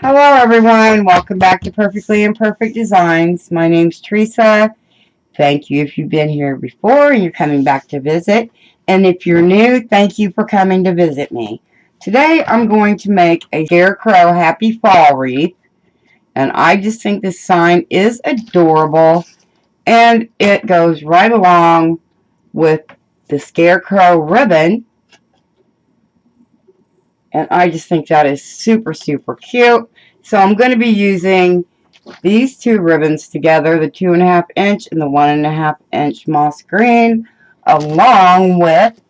Hello everyone, welcome back to Perfectly Imperfect Designs. My name's Teresa. Thank you if you've been here before and you're coming back to visit. And if you're new, thank you for coming to visit me. Today I'm going to make a Scarecrow Happy Fall wreath. And I just think this sign is adorable. And it goes right along with the Scarecrow ribbon. And I just think that is super, super cute. So I'm going to be using these two ribbons together, the 2.5 inch and the 1.5 inch moss green, along with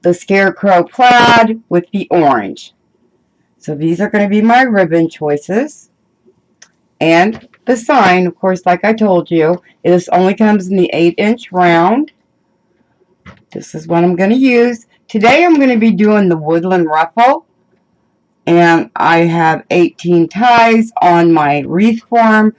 the Scarecrow plaid with the orange. So these are going to be my ribbon choices. And the sign, of course, like I told you, this only comes in the 8-inch round. This is what I'm going to use. Today I'm going to be doing the Woodland ruffle. And I have 18 ties on my wreath form.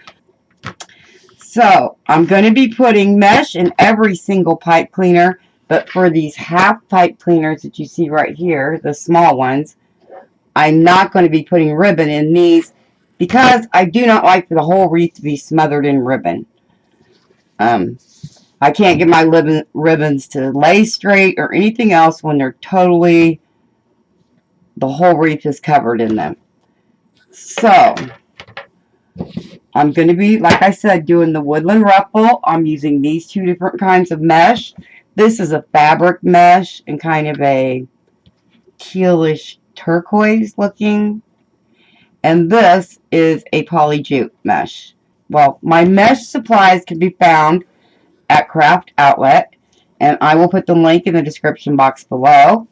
So I'm going to be putting mesh in every single pipe cleaner, but for these half pipe cleaners that you see right here, the small ones, I'm not going to be putting ribbon in these because I do not like for the whole wreath to be smothered in ribbon. I can't get my ribbons to lay straight or anything else when they're totally, the whole wreath is covered in them. So I'm going to be, like I said, doing the Woodland ruffle. I'm using these two different kinds of mesh. This is a fabric mesh and kind of a tealish turquoise looking. And this is a poly jute mesh. Well, my mesh supplies can be found at Craft Outlet. And I will put the link in the description box below.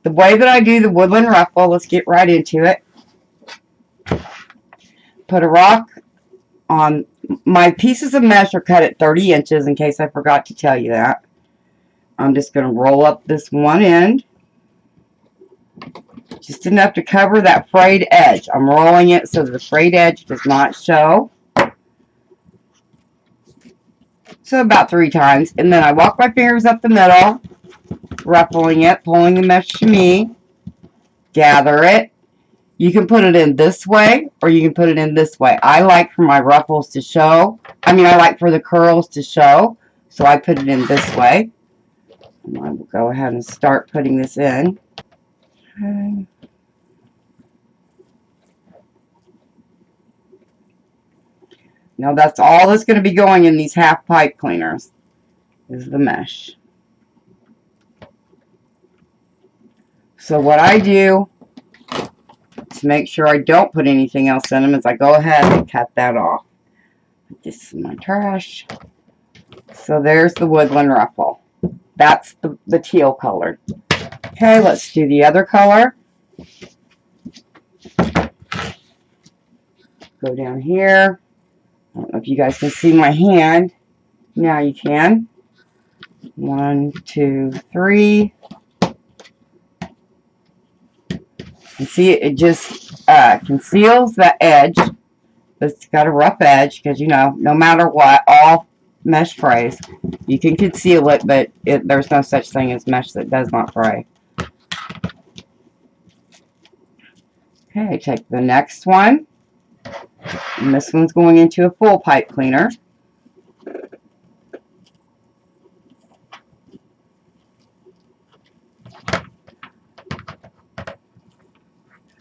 The way that I do the Woodland ruffle, let's get right into it. Put a rock on. My pieces of mesh are cut at 30 inches in case I forgot to tell you that. I'm just going to roll up this one end. Just enough to cover that frayed edge. I'm rolling it so the frayed edge does not show. So about 3 times. And then I walk my fingers up the middle, ruffling it, pulling the mesh to me. Gather it. You can put it in this way or you can put it in this way. I like for my ruffles to show. I like for the curls to show. So I put it in this way. And I will go ahead and start putting this in. Okay. Now that's all that's going to be going in these half pipe cleaners is the mesh. So what I do to make sure I don't put anything else in them is I go ahead and cut that off. This is my trash. So there's the Woodland ruffle. That's the teal color. Okay, let's do the other color. Go down here. I don't know if you guys can see my hand. Now you can. 1, 2, 3. And see, it just conceals the edge. It's got a rough edge because, you know, no matter what, all mesh frays. You can conceal it, but there's no such thing as mesh that does not fray. Okay, take the next one. And this one's going into a full pipe cleaner.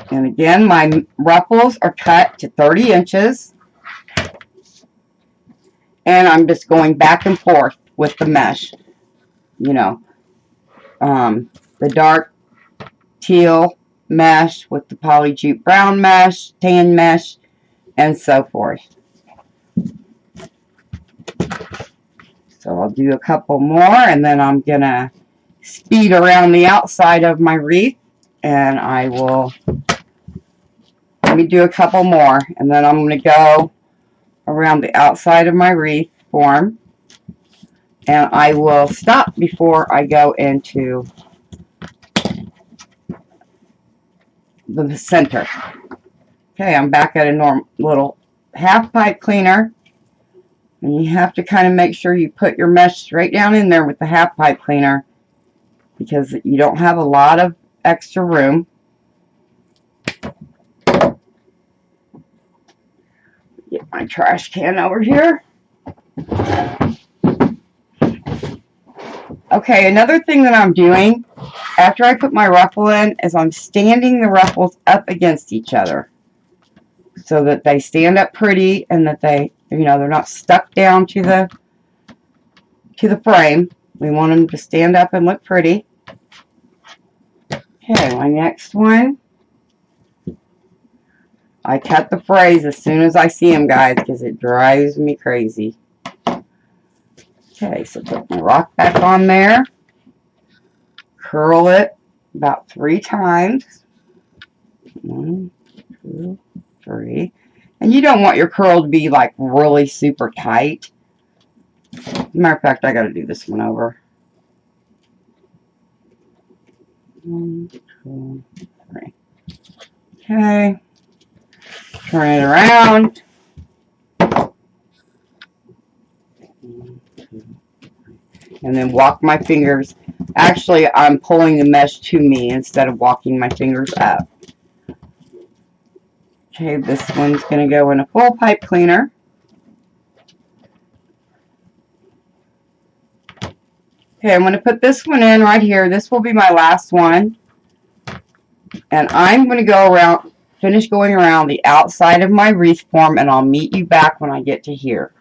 And again, my ruffles are cut to 30 inches. And I'm just going back and forth with the mesh. You know, the dark teal mesh with the poly jute brown mesh, tan mesh, and so forth. So I'll do a couple more, and then I'm going to speed around the outside of my wreath, and I will, let me do a couple more, and then I'm going to go around the outside of my wreath form, and I will stop before I go into the center. Okay, I'm back at a normal little half pipe cleaner, and you have to kind of make sure you put your mesh straight down in there with the half pipe cleaner because you don't have a lot of extra room. my trash can over here. Okay, another thing that I'm doing after I put my ruffle in is I'm standing the ruffles up against each other so that they stand up pretty and that they, you know, they're not stuck down to the frame. We want them to stand up and look pretty. Okay, my next one. I cut the frays as soon as I see them, guys, because it drives me crazy. Okay, so put my rock back on there. Curl it about 3 times. 1, 2, 3. And you don't want your curl to be like really super tight. Matter of fact, I got to do this one over. 1, 2, 3. Okay. Turn it around. 1, 2, 3. And then walk my fingers. Actually, I'm pulling the mesh to me instead of walking my fingers up. Okay, this one's going to go in a full pipe cleaner. Okay, I'm going to put this one in right here. This will be my last one. And I'm going to go around, finish going around the outside of my wreath form, and I'll meet you back when I get to here.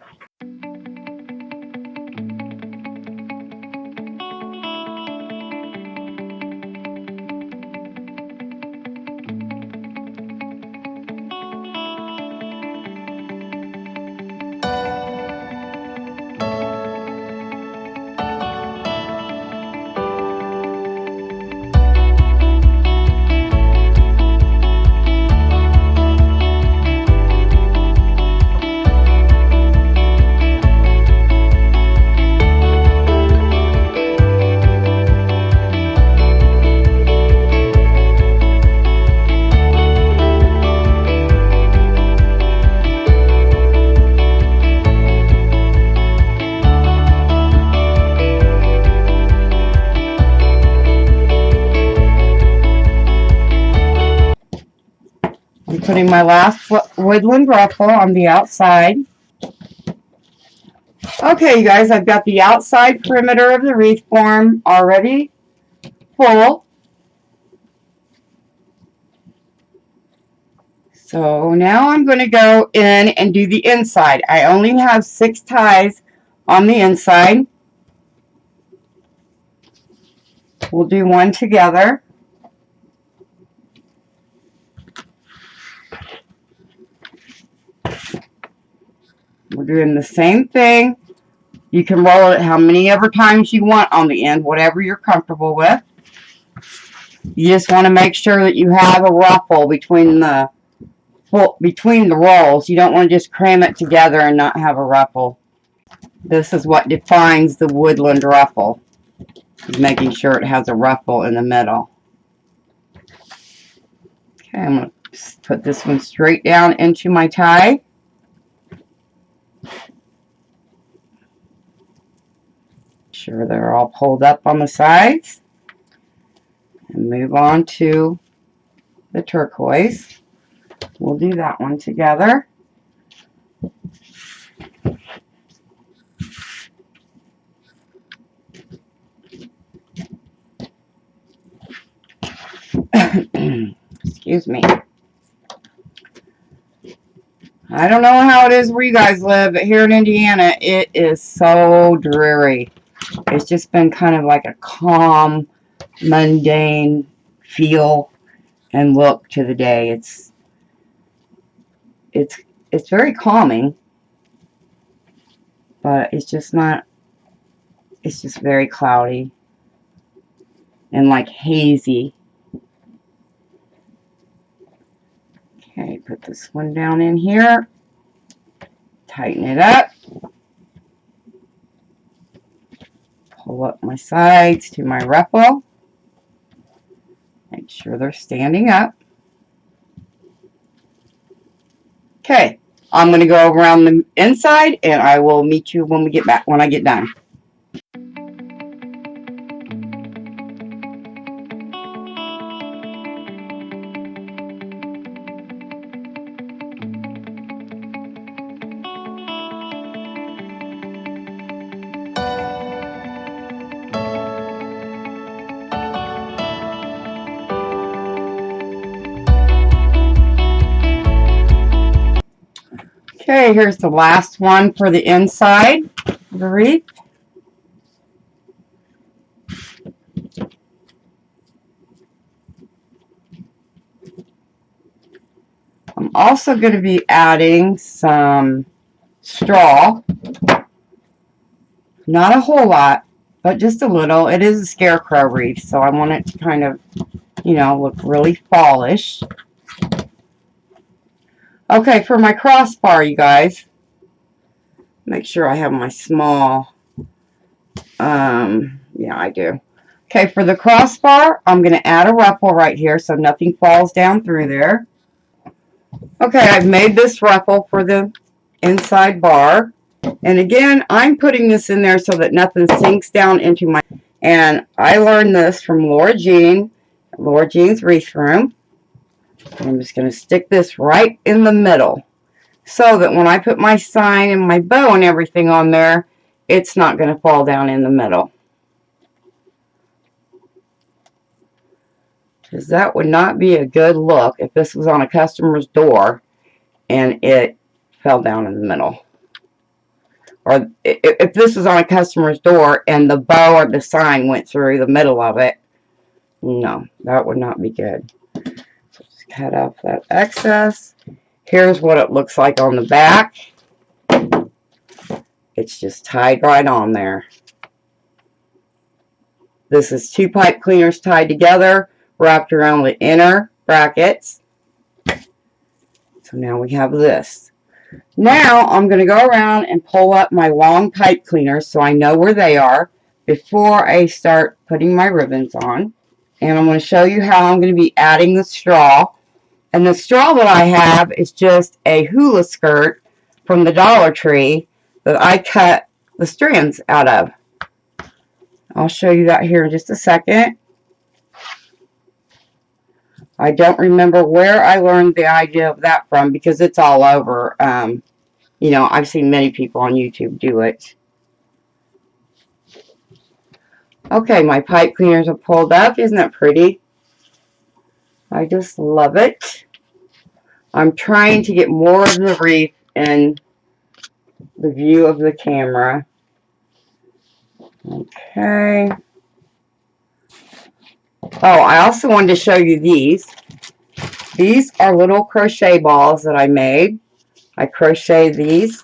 I'm putting my last woodland ruffle on the outside. Okay, you guys, I've got the outside perimeter of the wreath form already full. So now I'm going to go in and do the inside. I only have 6 ties on the inside. We'll do one together. We're doing the same thing. You can roll it how many ever times you want on the end, whatever you're comfortable with. You just want to make sure that you have a ruffle between the rolls. You don't want to just cram it together and not have a ruffle. This is what defines the woodland ruffle, is making sure it has a ruffle in the middle. Okay, I'm going to put this one straight down into my tie. Sure they're all pulled up on the sides. And move on to the turquoise. We'll do that one together. Excuse me. I don't know how it is where you guys live, but here in Indiana, it is so dreary. It's just been kind of like a calm, mundane feel and look to the day. It's very calming, but it's just not. It's just very cloudy and like hazy. Okay, put this one down in here. Tighten it up. Pull up my sides to my ruffle. Make sure they're standing up. Okay, I'm going to go around the inside, and I will meet you when I get done. Okay, here's the last one for the inside of the wreath. I'm also going to be adding some straw. Not a whole lot, but just a little. It is a Scarecrow wreath, so I want it to kind of, you know, look really fallish. Okay, for my crossbar, you guys, make sure I have my small, yeah, I do. Okay, for the crossbar, I'm going to add a ruffle right here so nothing falls down through there. Okay, I've made this ruffle for the inside bar. And again, I'm putting this in there so that nothing sinks down into my... And I learned this from Laura Jean's Wreath Room. I'm just going to stick this right in the middle so that when I put my sign and my bow and everything on there, it's not going to fall down in the middle. Because that would not be a good look if this was on a customer's door and it fell down in the middle. Or if this was on a customer's door and the bow or the sign went through the middle of it, no, that would not be good. So just cut off that excess. Here's what it looks like on the back. It's just tied right on there. This is 2 pipe cleaners tied together, wrapped around the inner brackets. So now we have this. Now I'm going to go around and pull up my long pipe cleaners so I know where they are before I start putting my ribbons on. And I'm going to show you how I'm going to be adding the straw. And the straw that I have is just a hula skirt from the Dollar Tree that I cut the strands out of. I'll show you that here in just a second. I don't remember where I learned the idea of that from because it's all over. You know, I've seen many people on YouTube do it. Okay, my pipe cleaners are pulled up. Isn't that pretty? I just love it. I'm trying to get more of the wreath in the view of the camera. Okay. Oh, I also wanted to show you these. These are little crochet balls that I made. I crocheted these.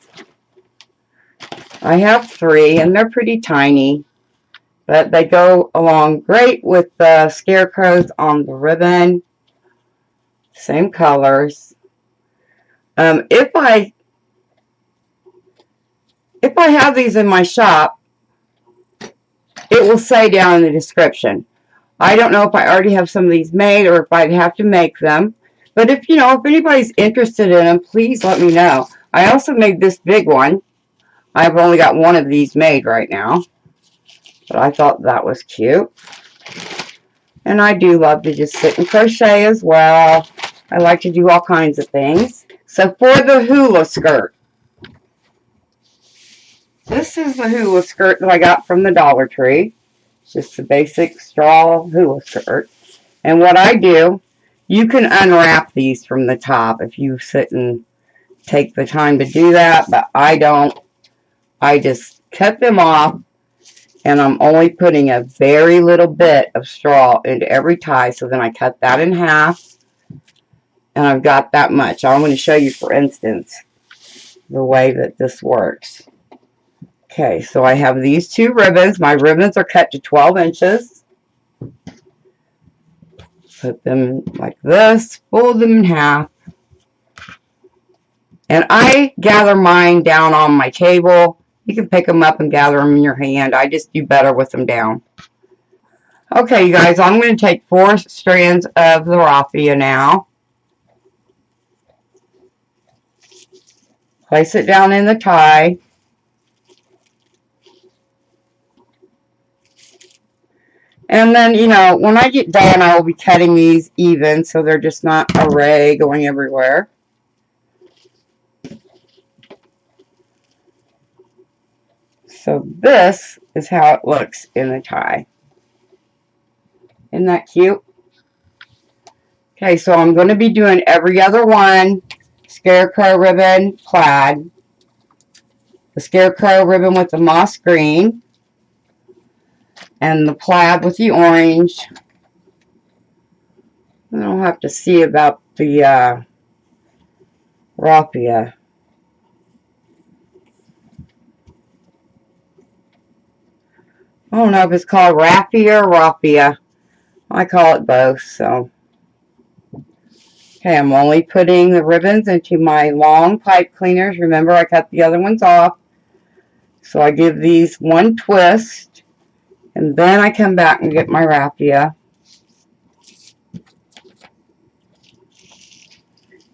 I have 3 and they're pretty tiny, but they go along great with the scarecrows on the ribbon. Same colors. If I have these in my shop, it will say down in the description. I don't know if I already have some of these made or if I'd have to make them. But if, you know, if anybody's interested in them, please let me know. I also made this big one. I've only got one of these made right now. But I thought that was cute. And I do love to just sit and crochet as well. I like to do all kinds of things. So for the hula skirt. This is the hula skirt that I got from the Dollar Tree. It's just a basic straw hula skirt. And what I do, you can unwrap these from the top if you sit and take the time to do that, but I don't. I just cut them off, and I'm only putting a very little bit of straw into every tie, so then I cut that in half, and I've got that much. I'm going to show you, for instance, the way that this works. Okay, so I have these 2 ribbons. My ribbons are cut to 12 inches. Put them like this, fold them in half. And I gather mine down on my table. You can pick them up and gather them in your hand. I just do better with them down. Okay, you guys, I'm going to take 4 strands of the raffia now. Place it down in the tie. And then, you know, when I get done, I will be cutting these even so they're just not a ray going everywhere. So this is how it looks in the tie. Isn't that cute? Okay, so I'm going to be doing every other one Scarecrow ribbon, plaid. The Scarecrow ribbon with the moss green. And the plaid with the orange. I'll have to see about the Raffia. I don't know if it's called Raffia or Raffia. I call it both, so. Okay, I'm only putting the ribbons into my long pipe cleaners. Remember, I cut the other ones off. So I give these one twist, and then I come back and get my Raffia.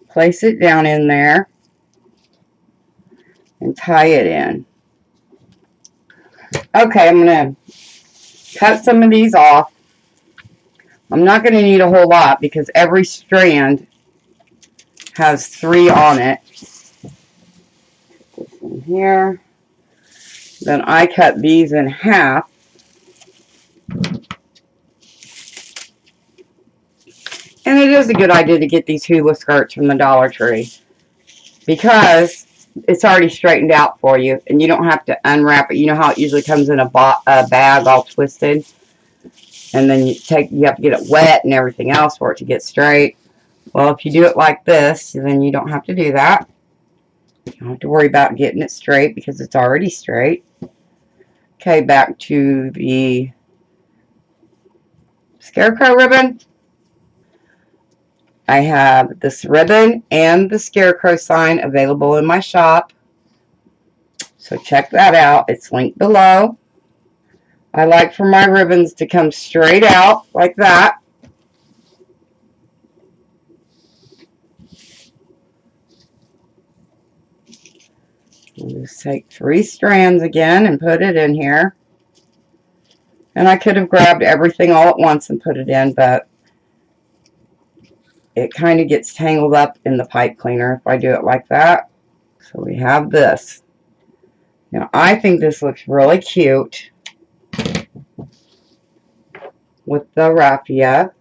Place it down in there, and tie it in. Okay, I'm going to cut some of these off. I'm not going to need a whole lot because every strand has 3 on it. In here. Then I cut these in half. And it is a good idea to get these hula skirts from the Dollar Tree because it's already straightened out for you and you don't have to unwrap it. You know how it usually comes in a bag all twisted, and then you have to get it wet and everything else for it to get straight. Well, if you do it like this, then you don't have to do that. You don't have to worry about getting it straight because it's already straight. Okay, back to the Scarecrow ribbon. I have this ribbon and the Scarecrow sign available in my shop. So check that out. It's linked below. I like for my ribbons to come straight out like that. I'll just take 3 strands again and put it in here. And I could have grabbed everything all at once and put it in, but it kind of gets tangled up in the pipe cleaner if I do it like that. So we have this. Now I think this looks really cute with the Raffia.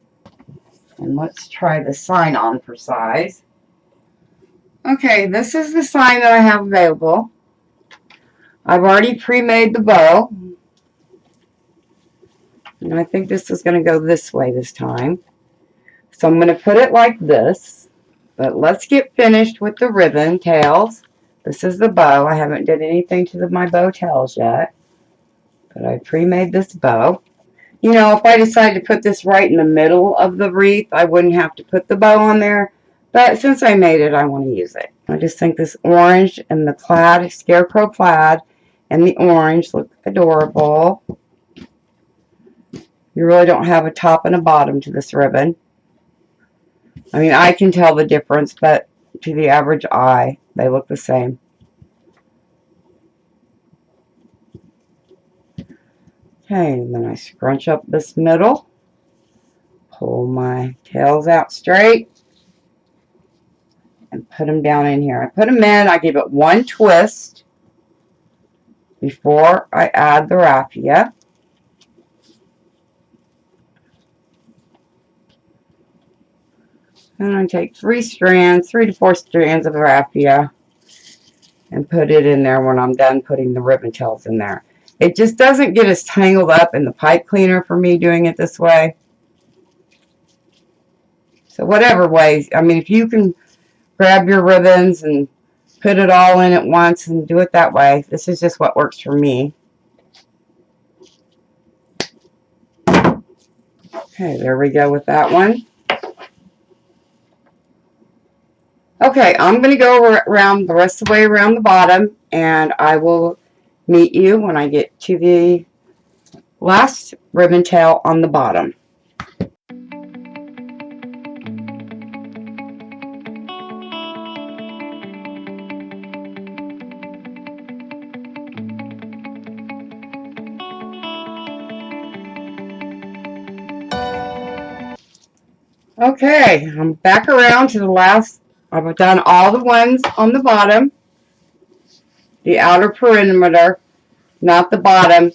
And let's try the sign on for size. Okay, this is the sign that I have available. I've already pre-made the bow. And I think this is going to go this way this time. So I'm going to put it like this. But let's get finished with the ribbon tails. This is the bow. I haven't done anything to my bow tails yet. But I pre-made this bow. You know, if I decided to put this right in the middle of the wreath, I wouldn't have to put the bow on there. But since I made it, I want to use it. I just think this orange and the plaid, Scarecrow plaid, and the orange look adorable. You really don't have a top and a bottom to this ribbon. I mean, I can tell the difference, but to the average eye, they look the same. Okay, and then I scrunch up this middle, pull my tails out straight, and put them down in here. I put them in, I give it one twist before I add the Raffia. And I take 3 to 4 strands of Raffia and put it in there when I'm done putting the ribbon tails in there. It just doesn't get as tangled up in the pipe cleaner for me doing it this way. So whatever way, I mean, if you can grab your ribbons and put it all in at once and do it that way, this is just what works for me. Okay, there we go with that one. Okay, I'm going to go around the rest of the way around the bottom, and I will meet you when I get to the last ribbon tail on the bottom. Okay, I'm back around to the last. I've done all the ones on the bottom, the outer perimeter, not the bottom.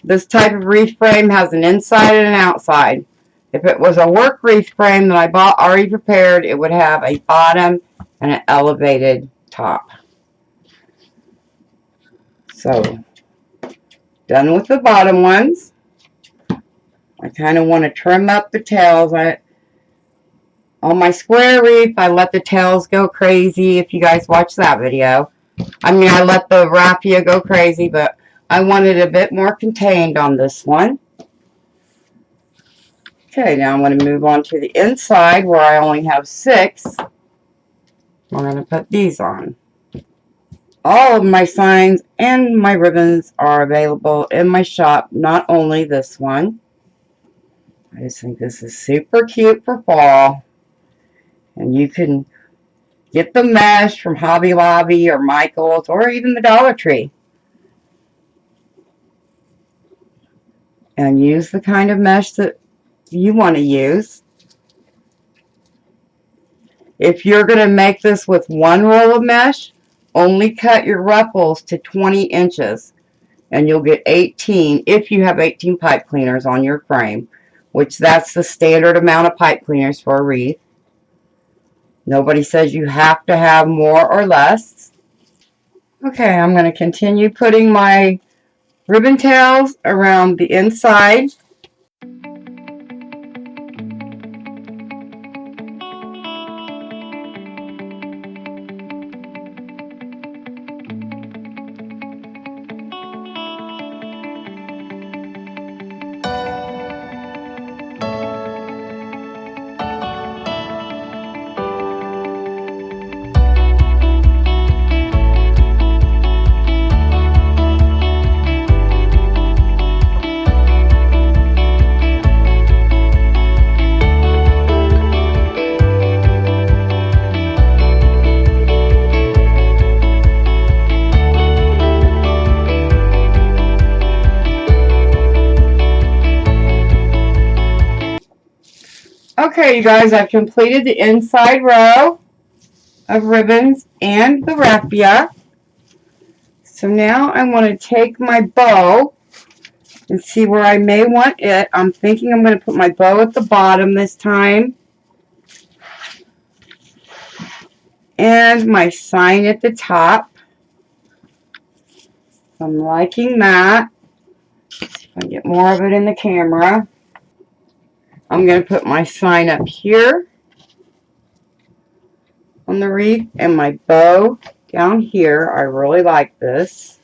This type of wreath frame has an inside and an outside. If it was a work wreath frame that I bought already prepared, it would have a bottom and an elevated top. So, done with the bottom ones. I kind of want to trim up the tails. On my square wreath, I let the tails go crazy, if you guys watch that video. I mean, I let the raffia go crazy, but I wanted a bit more contained on this one. Okay, now I'm going to move on to the inside where I only have 6. We're going to put these on. All of my signs and my ribbons are available in my shop, not only this one. I just think this is super cute for fall. And you can get the mesh from Hobby Lobby or Michael's or even the Dollar Tree. And use the kind of mesh that you want to use. If you're going to make this with one roll of mesh, only cut your ruffles to 20 inches. And you'll get 18 if you have 18 pipe cleaners on your frame, which that's the standard amount of pipe cleaners for a wreath. Nobody says you have to have more or less. Okay, I'm going to continue putting my ribbon tails around the inside. Okay, you guys, I've completed the inside row of ribbons and the raffia. So now I want to take my bow and see where I may want it. I'm thinking I'm going to put my bow at the bottom this time. And my sign at the top. I'm liking that. If I get more of it in the camera. I'm going to put my sign up here on the wreath and my bow down here. I really like this.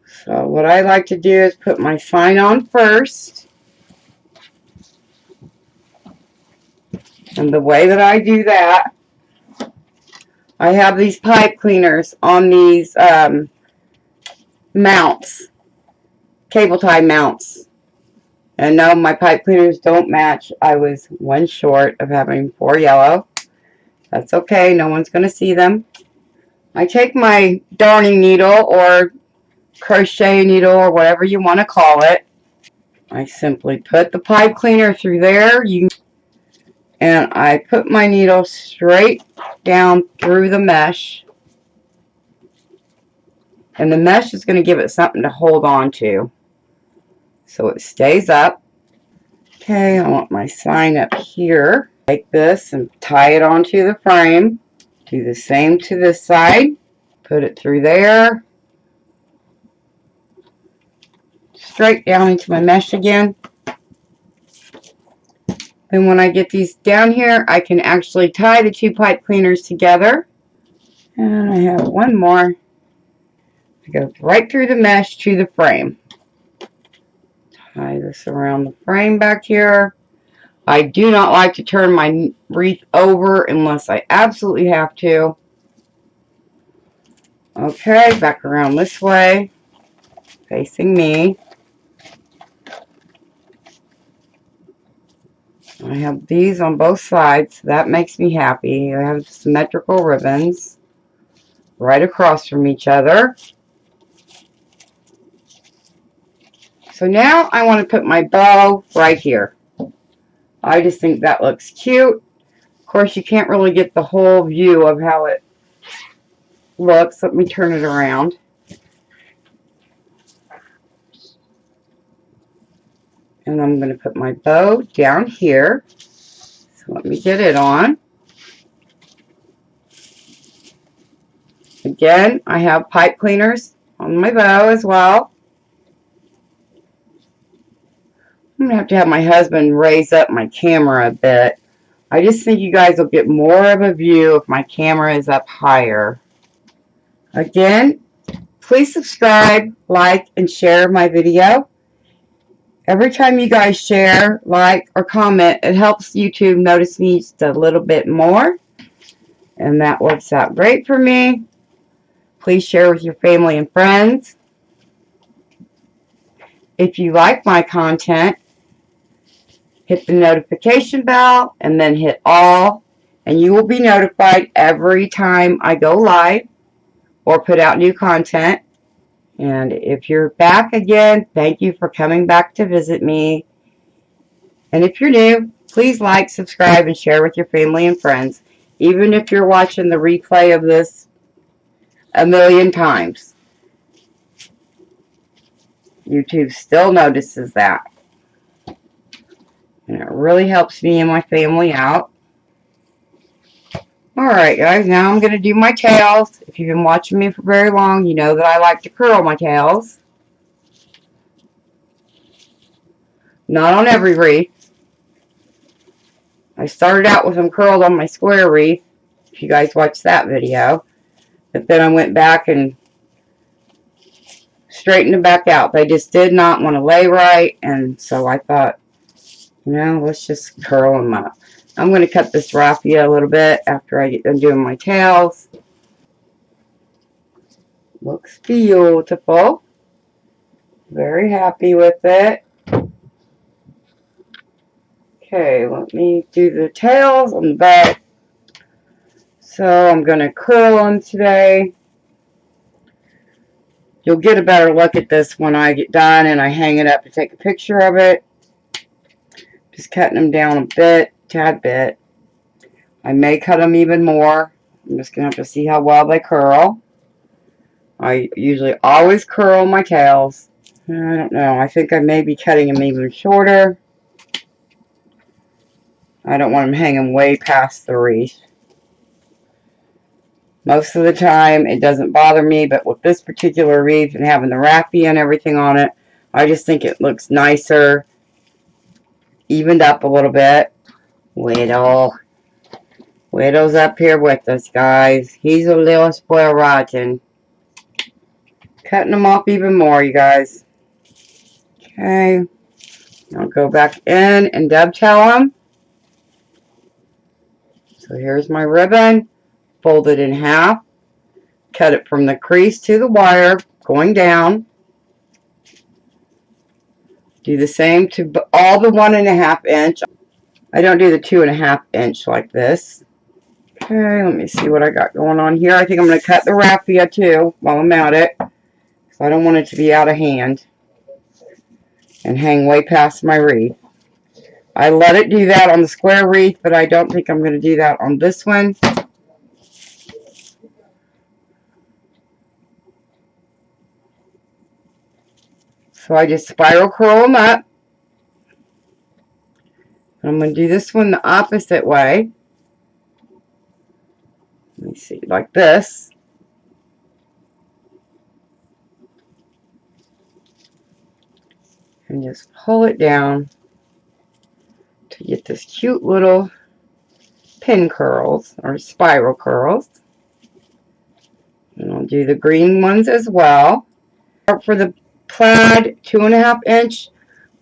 So what I like to do is put my sign on first. And the way that I do that, I have these pipe cleaners on these mounts, cable tie mounts. And no, my pipe cleaners don't match. I was one short of having 4 yellow. That's okay, no one's going to see them. I take my darning needle or crochet needle or whatever you want to call it. I simply put the pipe cleaner through there. And I put my needle straight down through the mesh. And the mesh is going to give it something to hold on to, so it stays up. Okay, I want my sign up here. Take this and tie it onto the frame. Do the same to this side. Put it through there. Straight down into my mesh again. And when I get these down here, I can actually tie the 2 pipe cleaners together. And I have one more. It goes right through the mesh to the frame. Tie this around the frame back here. I do not like to turn my wreath over unless I absolutely have to. Okay, back around this way, facing me. I have these on both sides, so that makes me happy. I have symmetrical ribbons right across from each other. So now I want to put my bow right here. I just think that looks cute. Of course, you can't really get the whole view of how it looks. Let me turn it around. And I'm going to put my bow down here. So Let me get it on. Again, I have pipe cleaners on my bow as well. I'm going to have my husband raise up my camera a bit. I just think you guys will get more of a view if my camera is up higher. Again, please subscribe, like, and share my video. Every time you guys share, like, or comment, it helps YouTube notice me just a little bit more. And that works out great for me. Please share with your family and friends. If you like my content, hit the notification bell and then hit all, and you will be notified every time I go live or put out new content. And if you're back again, thank you for coming back to visit me. And if you're new, please like, subscribe, and share with your family and friends, even if you're watching the replay of this a million times. YouTube still notices that. And it really helps me and my family out. Alright guys, now I'm going to do my tails. If you've been watching me for very long, you know that I like to curl my tails. Not on every wreath. I started out with them curled on my square wreath, if you guys watched that video. But then I went back and straightened them back out. They just did not want to lay right, and so I thought, you know, let's just curl them up. I'm going to cut this raffia a little bit after I get done doing my tails. Looks beautiful. Very happy with it. Okay, let me do the tails on the back. So I'm going to curl them today. You'll get a better look at this when I get done and I hang it up to take a picture of it. Just cutting them down a bit, tad bit. I may cut them even more. I'm just going to have to see how well they curl. I usually always curl my tails. I don't know. I think I may be cutting them even shorter. I don't want them hanging way past the wreath. Most of the time, it doesn't bother me, but with this particular wreath and having the raffia and everything on it, I just think it looks nicer, evened up a little bit. Widow's up here with us, guys. He's a little spoiled rotten. Cutting them off even more, you guys. Okay. I'll go back in and dovetail them. So here's my ribbon. Fold it in half. Cut it from the crease to the wire, going down. Do the same to all the 1.5 inch. I don't do the 2.5 inch like this. Okay, let me see what I got going on here. I think I'm going to cut the raffia too while I'm at it. So I don't want it to be out of hand and hang way past my wreath. I let it do that on the square wreath, but I don't think I'm going to do that on this one. So I just spiral curl them up. I'm going to do this one the opposite way. Let me see, like this. And just pull it down to get this cute little pin curls or spiral curls. And I'll do the green ones as well. For the plaid 2.5 inch,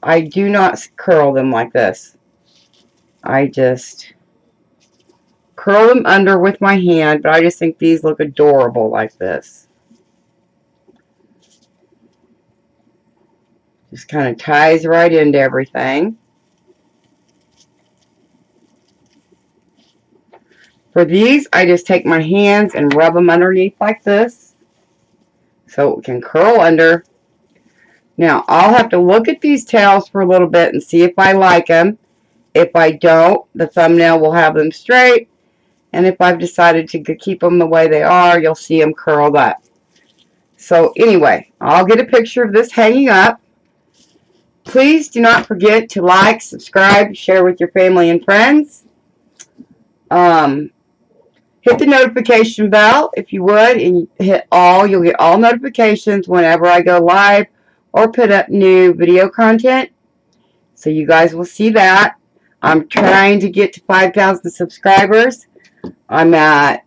I do not curl them like this. I just curl them under with my hand, but I just think these look adorable like this. Just kind of ties right into everything. For these, I just take my hands and rub them underneath like this so it can curl under. Now, I'll have to look at these tails for a little bit and see if I like them. If I don't, the thumbnail will have them straight. And if I've decided to keep them the way they are, you'll see them curled up. So anyway, I'll get a picture of this hanging up. Please do not forget to like, subscribe, share with your family and friends. Hit the notification bell if you would, and hit all. You'll get all notifications whenever I go live or put up new video content. So you guys will see that. I'm trying to get to 5,000 subscribers. I'm at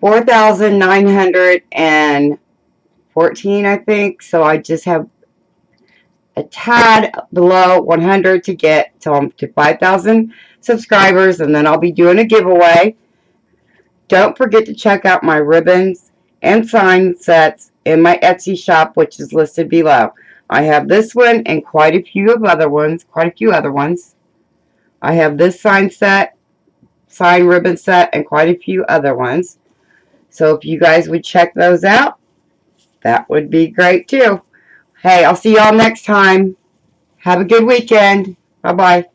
4,914, I think. So I just have a tad below 100 to get to 5,000 subscribers, and then I'll be doing a giveaway. Don't forget to check out my ribbons and sign sets in my Etsy shop, which is listed below. I have this one and quite a few other ones. I have this sign ribbon set, and quite a few other ones. So if you guys would check those out, that would be great too. Hey, I'll see y'all next time. Have a good weekend. Bye-bye.